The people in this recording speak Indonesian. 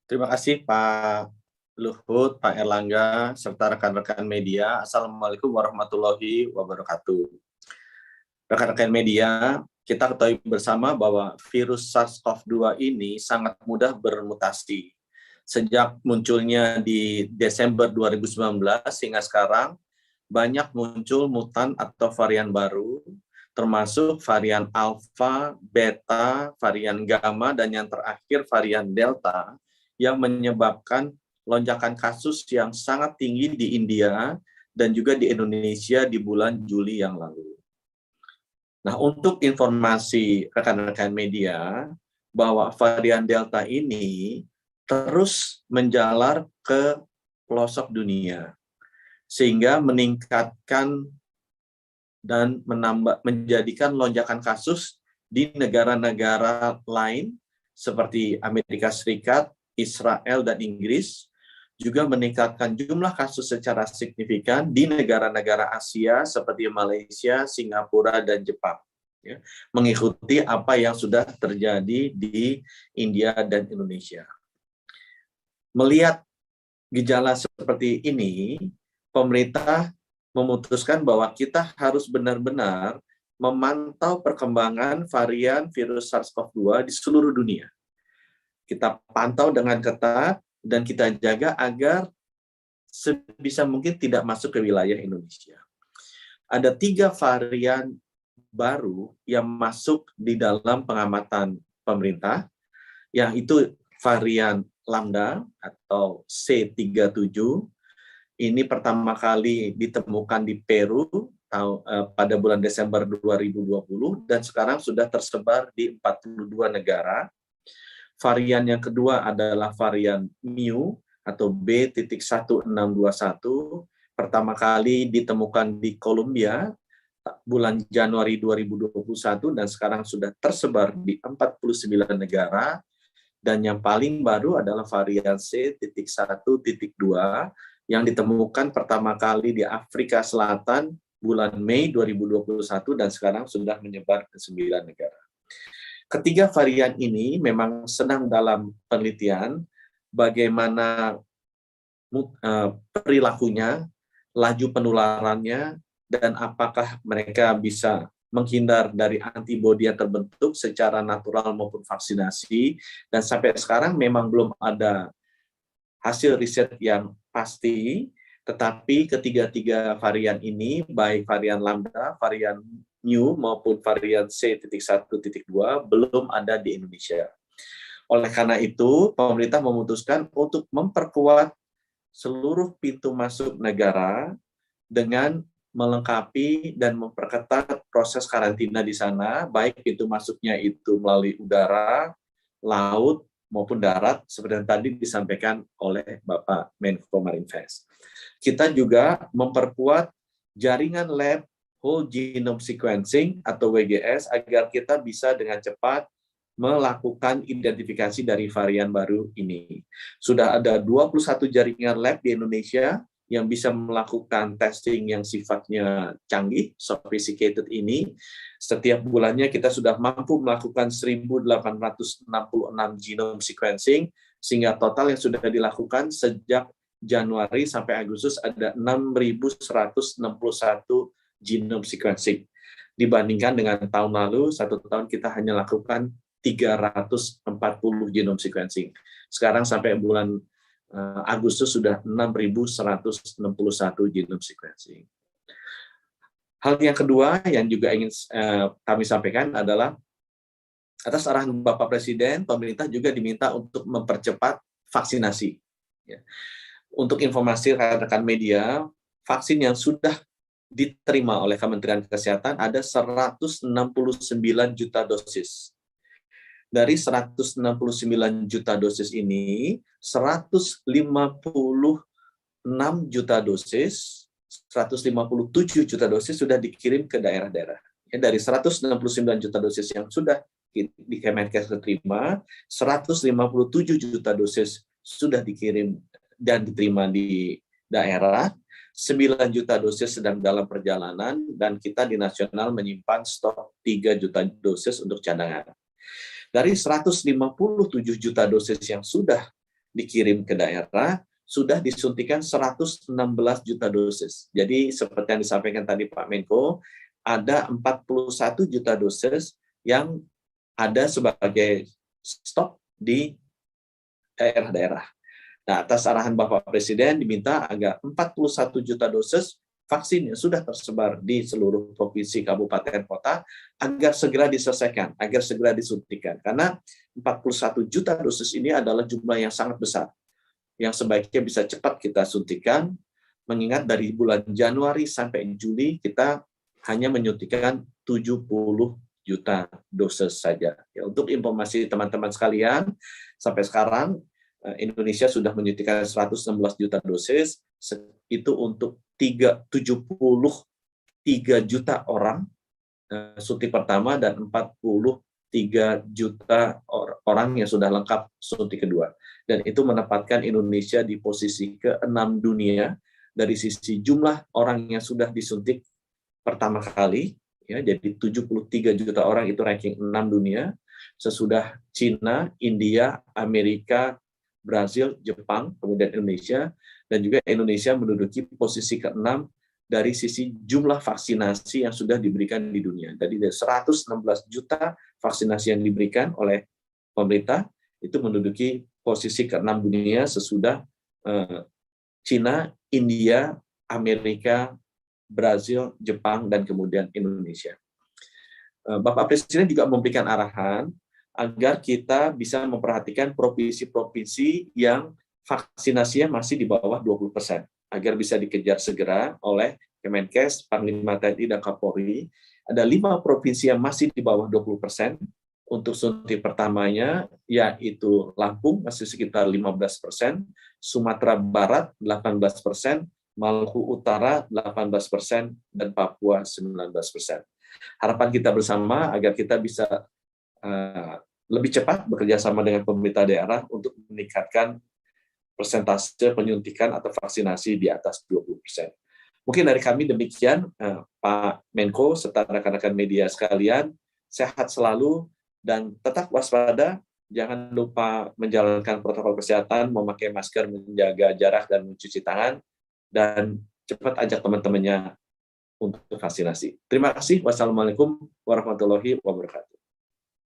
Terima kasih Pak Luhut, Pak Erlangga, serta rekan-rekan media. Assalamualaikum warahmatullahi wabarakatuh. Rekan-rekan media, kita ketahui bersama bahwa virus SARS-CoV-2 ini sangat mudah bermutasi. Sejak munculnya di Desember 2019 hingga sekarang, banyak muncul mutan atau varian baru, termasuk varian Alpha, Beta, varian Gamma, dan yang terakhir varian Delta, yang menyebabkan lonjakan kasus yang sangat tinggi di India dan juga di Indonesia di bulan Juli yang lalu. Nah, untuk informasi rekan-rekan media, bahwa varian Delta ini terus menjalar ke pelosok dunia, sehingga meningkatkan dan menjadikan lonjakan kasus di negara-negara lain seperti Amerika Serikat, Israel, dan Inggris, juga meningkatkan jumlah kasus secara signifikan di negara-negara Asia seperti Malaysia, Singapura, dan Jepang. Ya, mengikuti apa yang sudah terjadi di India dan Indonesia. Melihat gejala seperti ini, pemerintah memutuskan bahwa kita harus benar-benar memantau perkembangan varian virus SARS-CoV-2 di seluruh dunia. Kita pantau dengan ketat dan kita jaga agar sebisa mungkin tidak masuk ke wilayah Indonesia. Ada 3 varian baru yang masuk di dalam pengamatan pemerintah, yang itu varian Lambda atau C37. Ini pertama kali ditemukan di Peru pada bulan Desember 2020 dan sekarang sudah tersebar di 42 negara. Varian yang kedua adalah varian Mu atau B.1621, pertama kali ditemukan di Kolombia bulan Januari 2021 dan sekarang sudah tersebar di 49 negara. Dan yang paling baru adalah varian C.1.2 yang ditemukan pertama kali di Afrika Selatan bulan Mei 2021 dan sekarang sudah menyebar ke 9 negara. Ketiga varian ini memang sedang dalam penelitian bagaimana perilakunya, laju penularannya, dan apakah mereka bisa menghindar dari antibodi yang terbentuk secara natural maupun vaksinasi. Dan sampai sekarang memang belum ada hasil riset yang pasti, tetapi ketiga-tiga varian ini, baik varian Lambda, varian Mu, maupun varian C.1.2, belum ada di Indonesia. Oleh karena itu, pemerintah memutuskan untuk memperkuat seluruh pintu masuk negara dengan melengkapi dan memperketat proses karantina di sana, baik pintu masuknya itu melalui udara, laut, maupun darat, seperti yang tadi disampaikan oleh Bapak Menko Marinvest. Kita juga memperkuat jaringan lab Whole Genome Sequencing atau WGS agar kita bisa dengan cepat melakukan identifikasi dari varian baru ini. Sudah ada 21 jaringan lab di Indonesia yang bisa melakukan testing yang sifatnya canggih, sophisticated ini. Setiap bulannya kita sudah mampu melakukan 1.866 genome sequencing, sehingga total yang sudah dilakukan sejak Januari sampai Agustus ada 6.161 genome sequencing. Dibandingkan dengan tahun lalu, 1 tahun kita hanya lakukan 340 genome sequencing. Sekarang sampai bulan Agustus sudah 6.161 genome sequencing. Hal yang kedua yang juga ingin kami sampaikan adalah atas arahan Bapak Presiden, pemerintah juga diminta untuk mempercepat vaksinasi. Untuk informasi rekan-rekan media, vaksin yang sudah diterima oleh Kementerian Kesehatan ada 169 juta dosis. Dari 169 juta dosis ini, 156 juta dosis, 157 juta dosis sudah dikirim ke daerah-daerah. Ya, dari 169 juta dosis yang sudah di Kemenkes terima, 157 juta dosis sudah dikirim dan diterima di daerah, 9 juta dosis sedang dalam perjalanan, dan kita di nasional menyimpan stok 3 juta dosis untuk cadangan. Dari 157 juta dosis yang sudah dikirim ke daerah, sudah disuntikan 116 juta dosis. Jadi seperti yang disampaikan tadi Pak Menko, ada 41 juta dosis yang ada sebagai stok di daerah-daerah. Nah, atas arahan Bapak Presiden diminta agar 41 juta dosis vaksin yang sudah tersebar di seluruh provinsi, kabupaten, kota agar segera diselesaikan, agar segera disuntikan. Karena 41 juta dosis ini adalah jumlah yang sangat besar, yang sebaiknya bisa cepat kita suntikan, mengingat dari bulan Januari sampai Juli kita hanya menyuntikkan 70 juta dosis saja. Ya, untuk informasi teman-teman sekalian, sampai sekarang Indonesia sudah menyuntikkan 116 juta dosis, itu untuk 73 juta orang suntik pertama dan 43 juta orang yang sudah lengkap suntik kedua. Dan itu menempatkan Indonesia di posisi ke-6 dunia dari sisi jumlah orang yang sudah disuntik pertama kali, ya, jadi 73 juta orang itu ranking 6 dunia, sesudah Cina, India, Amerika, Brazil, Jepang, kemudian Indonesia, dan juga Indonesia menduduki posisi ke-6 dari sisi jumlah vaksinasi yang sudah diberikan di dunia. Jadi dari 116 juta vaksinasi yang diberikan oleh pemerintah, itu menduduki posisi ke-6 dunia sesudah Cina, India, Amerika, Brazil, Jepang, dan kemudian Indonesia. Bapak Presiden juga memberikan arahan agar kita bisa memperhatikan provinsi-provinsi yang vaksinasinya masih di bawah 20%, agar bisa dikejar segera oleh Kemenkes, Panglima TNI, dan Kapolri. Ada 5 provinsi yang masih di bawah 20%. Untuk suntik pertamanya, yaitu Lampung, masih sekitar 15%, Sumatera Barat 18%, Maluku Utara 18%, dan Papua 19%. Harapan kita bersama agar kita bisa lebih cepat bekerja sama dengan pemerintah daerah untuk meningkatkan persentase penyuntikan atau vaksinasi di atas 20%. Mungkin dari kami demikian, Pak Menko serta rekan-rekan media sekalian, sehat selalu dan tetap waspada, jangan lupa menjalankan protokol kesehatan, memakai masker, menjaga jarak, dan mencuci tangan, dan cepat ajak teman-temannya untuk vaksinasi. Terima kasih. Wassalamualaikum warahmatullahi wabarakatuh.